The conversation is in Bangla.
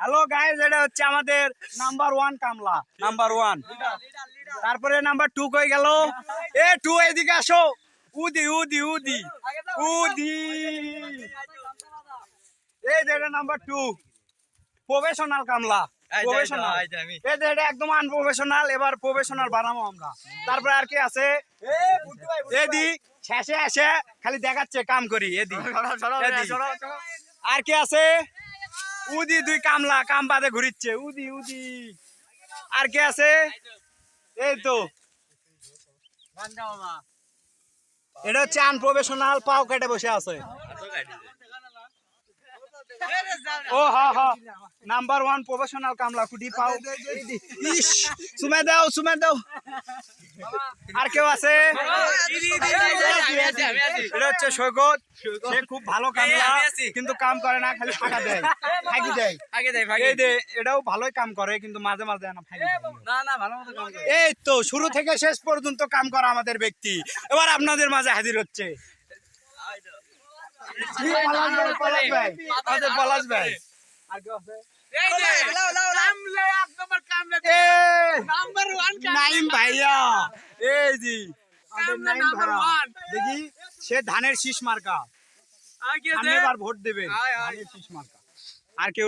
হ্যালো গাইস, এটা হচ্ছে আমাদের নাম্বার 1 কামলা, নাম্বার 1। তারপরে নাম্বার 2 কই গেল? এ 2 এদিকে আসো। উদি উদি উদি উদি। এই যে এটা নাম্বার 2 প্রফেশনাল কামলা, প্রফেশনাল। এই যে এটা একদম আনপ্রফেশনাল, এবার প্রফেশনাল বানাবো আমরা। তারপরে আর কি আছে? এদি শেষে এসে খালি দেখাচ্ছে কাম করি। এদি আর কি আছে? উদি 2 কামলা কাম বাদে ঘুরিচ্ছে। উদি উদি। আর কি আছে? এই তো এটা হচ্ছে আনপ্রফেশনাল, পাও কেটে বসে আছে। ও হা হা, নাম্বার 1 প্রফেশনাল কামলা কুটি পাও। ইস, সুমে দাও সুমে দাও। আর কেউ আছে? এটা হচ্ছে সৈকত। সে খুব ভালো কামলা, কিন্তু কাম করে না, খালি ফাঁকা দেয়, ফাঁকি দেয়। এই যে এটাও ভালোই কাম করে, কিন্তু মাঝে মাঝে না ফাঁকি দেয়। এই তো শুরু থেকে শেষ পর্যন্ত কাম করা আমাদের ব্যক্তি এবার আপনাদের মাঝে হাজির হচ্ছে। পলাশ ভাই। আর কেউ আছে? নাইম ভাইয়া। এই জি দেখি, সে ধানের শীষ মার্কা, এবার ভোট দেবেন ধানের শীষ মার্কা। আর কেউ